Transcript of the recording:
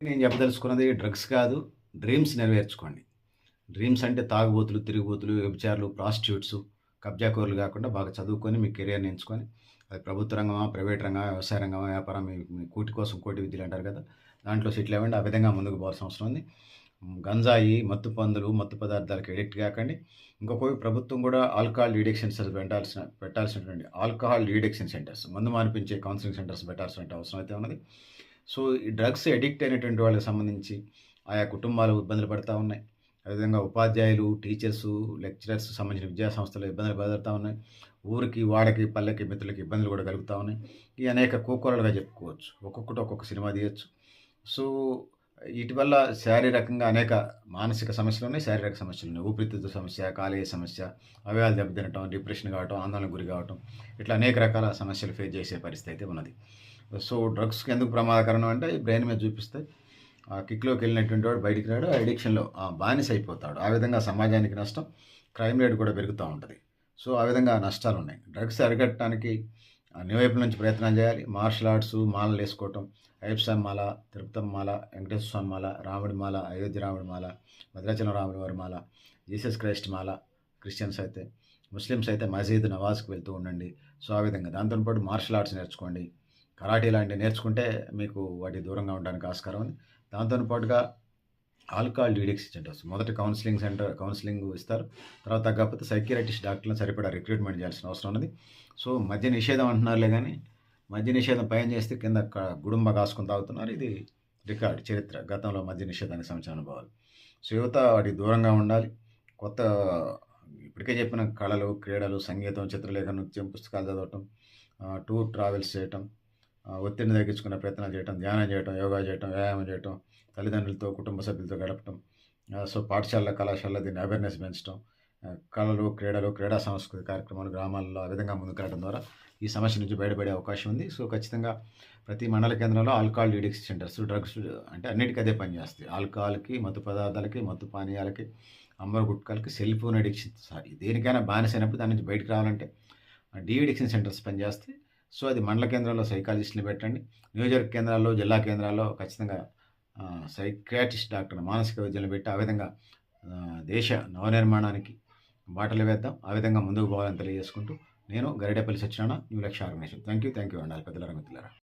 నేను చెప్పదలుచుకున్నది డ్రగ్స్ కాదు. డ్రీమ్స్ నెరవేర్చుకోండి. డ్రీమ్స్ అంటే తాగుబోతులు, తిరుగుబోతులు, వ్యభిచారులు, ప్రాస్టిట్యూట్సు, కబ్జాకోరులు గాకుండా బాగా చదువుకొని మీ కెరియర్‌ని ఎంచుకొని అది ప్రభుత్వ రంగమా, ప్రైవేట్ రంగమా, వ్యవసాయ రంగమా, వ్యాపారం మీ మీ కూటి కోసం కోటి విద్యలంటారు కదా! దాంట్లో సెటిల్ అవ్వండి. ఆ విధంగా ముందుకు పోవాల్సిన అవసరం ఉంది. గంజాయి, మత్తు మందులు, మత్తు పదార్థాలకు అడిక్ట్ గాకండి. ఇంకొకటి ప్రభుత్వం గూడా ఆల్కహాల్ డీడక్షన్ సెంటర్స్ పెట్టాల్సినటువంటి ఆల్కహాల్ డీడక్షన్ సెంటర్స్, మందు మానిపించే కౌన్సెలింగ్ సెంటర్స్ పెట్టాల్సిన అవసరం అయితే ఉన్నది. సో, ఈ డ్రగ్స్ అడిక్ట్ అయినటువంటి వాళ్ళకి సంబంధించి ఆయా కుటుంబాలు ఇబ్బందులు పడతా ఉన్నాయి. అదేవిధంగా ఉపాధ్యాయులు, టీచర్సు, లెక్చరర్స్ సంబంధించిన విద్యా సంస్థలు ఇబ్బందులు పడుతా ఉన్నాయి. ఊరికి, వాడకి, పల్లెకి, మిత్రులకి ఇబ్బందులు కూడా కలుగుతా ఉన్నాయి. ఈ అనేక కోకొల్లలుగా చెప్పుకోవచ్చు. ఒక్కొక్కటి ఒక్కొక్క సినిమా తీయొచ్చు. సో, ఈటి వల్ల శారీరకంగా అనేక మానసిక సమస్యలున్నాయి, శారీరక సమస్యలున్నాయి. ఊపిరితిత్తుల సమస్య, కాలేయ సమస్య, అవయవాలు దెబ్బతినటం, డిప్రెషన్ కావటం, ఆందోళనకు గురి కావటం, ఇట్లా అనేక రకాల సమస్యలు ఫేస్ చేసే పరిస్థితి అయితే ఉన్నది. సో, డ్రగ్స్‌కి ఎందుకు ప్రమాదకరం అంటే బ్రెయిన్ మీద చూపిస్తాయి. ఆ కిక్‌లోకెళ్ళినటువంటి వాడు బయటికి రాడు. ఆ అడిక్షన్‌లో బానిస అయిపోతాడు. ఆ విధంగా సమాజానికి నష్టం. క్రైమ్ రేట్ కూడా పెరుగుతా ఉంటది. సో, ఆ విధంగా నష్టాలున్నాయి. డ్రగ్స్ అరికట్టడానికి అన్ని వైపుల నుంచి ప్రయత్నాలు చేయాలి. మార్షల్ ఆర్ట్స్, మాలలేసుకోవటం, అయ్యప్ప స్వామి మాల, తిరుపతమ్మ మాల, వెంకటేశ్వర స్వామి మాల, రాముడి మాల, అయోధ్య రాముడి మాల, భద్రాచలం రాముడి వారి మాల, జీసస్ క్రైస్ట్ మాల, క్రిస్టియన్స్ అయితే, ముస్లిమ్స్ అయితే మసీద్ నవాజ్‌కి వెళ్తూ ఉండండి. సో, ఆ విధంగా దాంతో పాటు మార్షల్ ఆర్ట్స్ నేర్చుకోండి. కరాటే లాంటివి నేర్చుకుంటే మీకు వాటికి దూరంగా ఉండడానికి ఆస్కారం ఉంది. దాంతోని పాటుగా ఆల్కహాల్ డీడక్షన్ సెంటర్స్ మొదట కౌన్సెలింగ్ ఇస్తారు. తర్వాత తగ్గకపోతే సైకియాట్రిస్ట్ డాక్టర్‌లను సరిపడా రిక్రూట్‌మెంట్ చేయాల్సిన అవసరం ఉన్నది. సో, మద్య నిషేధం అంటున్నారులే గానీ, మద్య నిషేధం పైన చేస్తే కింద గుడుంబ కాసుకొని తాగుతున్నారు. ఇది రికార్డ్ చరిత్ర. గతంలో మద్య నిషేధానికి సంబంధించిన అనుభవాలు. సో, యువత వాటికి దూరంగా ఉండాలి. కొత్త ఇప్పటికే చెప్పిన కళలు, క్రీడలు, సంగీతం, చిత్రలేఖనం, నృత్యం, పుస్తకాలు చదవటం, టూర్ ట్రావెల్స్ చేయటం, ఒత్తిడిని తగ్గించుకునే ప్రయత్నాలు చేయటం, ధ్యానం చేయటం, యోగా చేయటం, వ్యాయామం చేయటం, తల్లిదండ్రులతో, కుటుంబ సభ్యులతో గడపటం. సో, పాఠశాలలో, కళాశాలలో దీన్ని అవేర్‌నెస్ పెంచటం. కళలు, క్రీడలు, క్రీడా సాంస్కృతిక కార్యక్రమాలు గ్రామాల్లో ఆ విధంగా ముందుకెళ్ళడం ద్వారా ఈ సమస్య నుంచి బయటపడే అవకాశం ఉంది. సో, ఖచ్చితంగా ప్రతి మండల కేంద్రంలో ఆల్కహాల్ డీడక్షన్ సెంటర్స్, డ్రగ్స్ అంటే అన్నిటికి అదే పనిచేస్తాయి. ఆల్కహాల్‌కి, మత్తు పదార్థాలకి, మత్తు పానీయాలకి, అంబరు గుట్కాలకి, సెల్ ఫోన్ అడిక్షన్ దేనికైనా బానిసైనప్పుడు దాని నుంచి బయటికి రావాలంటే డీ అడిక్షన్ సెంటర్స్ పనిచేస్తాయి. సో, అది మండల కేంద్రంలో సైకాలజిస్ట్‌ని పెట్టండి. నియోజకవర్గ కేంద్రాల్లో, జిల్లా కేంద్రాల్లో ఖచ్చితంగా సైకియాట్రిస్ట్ డాక్టర్ మానసిక వైద్యులను పెట్టి ఆ విధంగా దేశ నవనిర్మాణానికి బాటలు వేద్దాం. ఆ విధంగా ముందుకు పోవాలని తెలియజేసుకుంటూ నేను గరిడేపల్లి సత్యనారాయణ, న్యూ లక్ష్య ఆర్గనైజేషన్. థాంక్ యూ అండి పెద్దలారా, మిత్రులారా.